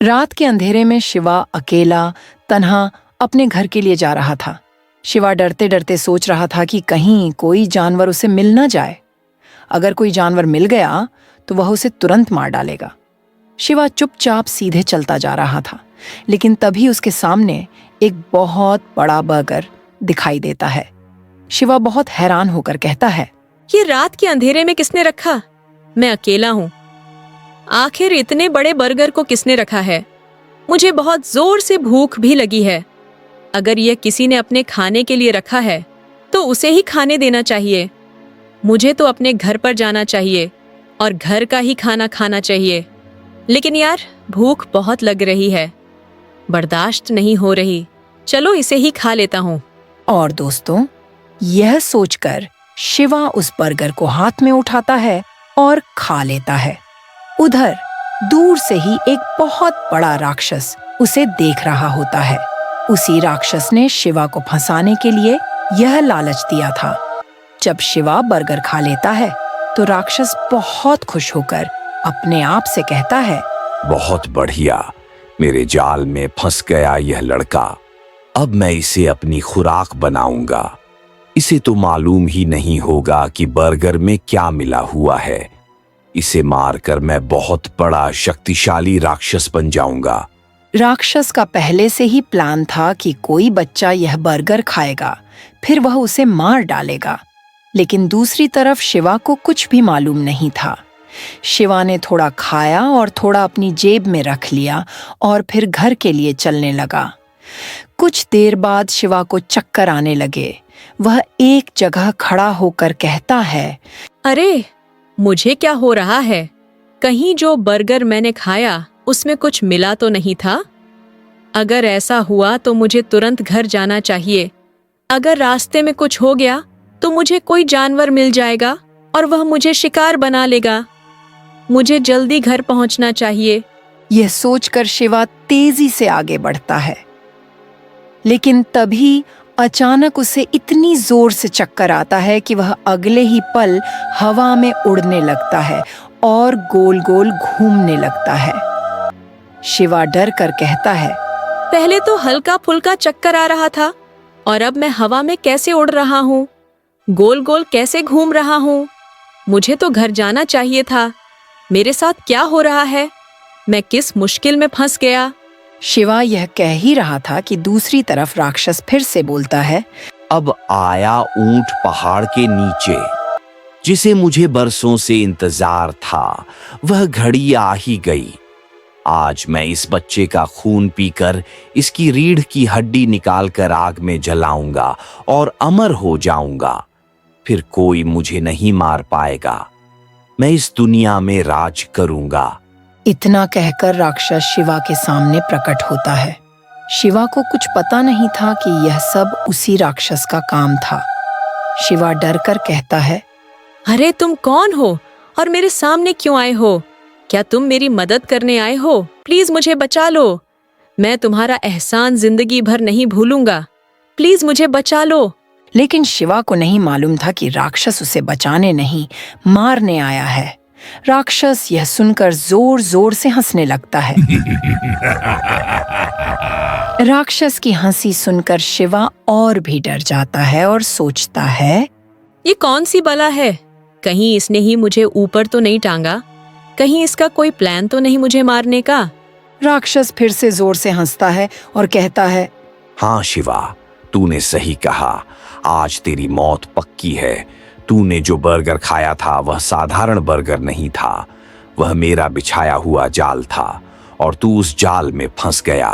रात के अंधेरे में शिवा अकेला तन्हा अपने घर के लिए जा रहा था। शिवा डरते डरते सोच रहा था कि कहीं कोई जानवर उसे मिल न जाए। अगर कोई जानवर मिल गया तो वह उसे तुरंत मार डालेगा। शिवा चुपचाप सीधे चलता जा रहा था, लेकिन तभी उसके सामने एक बहुत बड़ा बर्गर दिखाई देता है। शिवा बहुत हैरान होकर कहता है, ये रात के अंधेरे में किसने रखा? मैं अकेला हूँ। आखिर इतने बड़े बर्गर को किसने रखा है? मुझे बहुत जोर से भूख भी लगी है। अगर यह किसी ने अपने खाने के लिए रखा है तो उसे ही खाने देना चाहिए। मुझे तो अपने घर पर जाना चाहिए और घर का ही खाना खाना चाहिए। लेकिन यार, भूख बहुत लग रही है, बर्दाश्त नहीं हो रही। चलो इसे ही खा लेता हूँ। और दोस्तों, यह सोचकर शिवा उस बर्गर को हाथ में उठाता है और खा लेता है। उधर दूर से ही एक बहुत बड़ा राक्षस उसे देख रहा होता है। उसी राक्षस ने शिवा को फंसाने के लिए यह लालच दिया था। जब शिवा बर्गर खा लेता है तो राक्षस बहुत खुश होकर अपने आप से कहता है, बहुत बढ़िया, मेरे जाल में फंस गया यह लड़का। अब मैं इसे अपनी खुराक बनाऊंगा। इसे तो मालूम ही नहीं होगा कि बर्गर में क्या मिला हुआ है। इसे मारकर मैं बहुत बड़ा शक्तिशाली राक्षस बन जाऊंगा। राक्षस का पहले से ही प्लान था कि कोई बच्चा यह बर्गर खाएगा, फिर वह उसे मार डालेगा। लेकिन दूसरी तरफ शिवा को कुछ भी मालूम नहीं था। शिवा ने थोड़ा खाया और थोड़ा अपनी जेब में रख लिया और फिर घर के लिए चलने लगा। कुछ देर बाद शिवा को चक्कर आने लगे। वह एक जगह खड़ा होकर कहता है, अरे, मुझे क्या हो रहा है? कहीं जो बर्गर मैंने खाया उसमें कुछ मिला तो नहीं था? अगर ऐसा हुआ तो मुझे तुरंत घर जाना चाहिए। अगर रास्ते में कुछ हो गया तो मुझे कोई जानवर मिल जाएगा और वह मुझे शिकार बना लेगा। मुझे जल्दी घर पहुंचना चाहिए। यह सोचकर शिवा तेजी से आगे बढ़ता है, लेकिन तभी अचानक उसे इतनी जोर से चक्कर आता है कि वह अगले ही पल हवा में उड़ने लगता है और गोल गोल घूमने लगता है। शिवा डर कर कहता है, पहले तो हल्का फुल्का चक्कर आ रहा था और अब मैं हवा में कैसे उड़ रहा हूँ? गोल गोल कैसे घूम रहा हूँ? मुझे तो घर जाना चाहिए था। मेरे साथ क्या हो रहा है? मैं किस मुश्किल में फंस गया? शिवा यह कह ही रहा था कि दूसरी तरफ राक्षस फिर से बोलता है, अब आया ऊंट पहाड़ के नीचे, जिसे मुझे बरसों से इंतजार था। वह घड़ी आ ही गई। आज मैं इस बच्चे का खून पीकर इसकी रीढ़ की हड्डी निकालकर आग में जलाऊंगा और अमर हो जाऊंगा। फिर कोई मुझे नहीं मार पाएगा। मैं इस दुनिया में राज करूंगा। इतना कहकर राक्षस शिवा के सामने प्रकट होता है। शिवा को कुछ पता नहीं था कि यह सब उसी राक्षस का काम था। शिवा डर कर कहता है, अरे, तुम कौन हो और मेरे सामने क्यों आए हो? क्या तुम मेरी मदद करने आए हो? प्लीज मुझे बचा लो। मैं तुम्हारा एहसान जिंदगी भर नहीं भूलूंगा। प्लीज मुझे बचा लो। लेकिन शिवा को नहीं मालूम था कि राक्षस उसे बचाने नहीं, मारने आया है। राक्षस यह सुनकर जोर जोर से हंसने लगता है। राक्षस की हंसी सुनकर शिवा और भी डर जाता है और सोचता है, ये कौन सी बला है? कहीं इसने ही मुझे ऊपर तो नहीं टांगा? कहीं इसका कोई प्लान तो नहीं मुझे मारने का? राक्षस फिर से जोर से हंसता है और कहता है, हाँ शिवा, तूने सही कहा। आज तेरी मौत पक्की है। तूने जो बर्गर खाया था वह साधारण बर्गर नहीं था। वह मेरा बिछाया हुआ जाल था और तू उस जाल में फंस गया।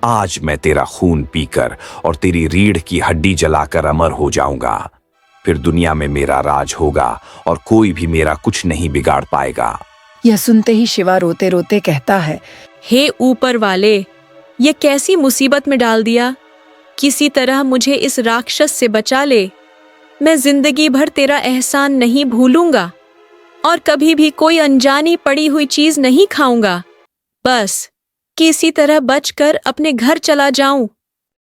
आज मैं तेरा खून पीकर और तेरी रीढ़ की हड्डी जलाकर अमर हो जाऊंगा। फिर दुनिया में मेरा राज होगा और कोई भी मेरा कुछ नहीं बिगाड़ पाएगा। यह सुनते ही शिवा रोते रोते कहता है, हे ऊपर वाले, ये कैसी मुसीबत में डाल दिया? किसी तरह मुझे इस राक्षस से बचा ले। मैं जिंदगी भर तेरा एहसान नहीं भूलूंगा और कभी भी कोई अनजानी पड़ी हुई चीज नहीं खाऊंगा। बस किसी तरह बचकर अपने घर चला जाऊं।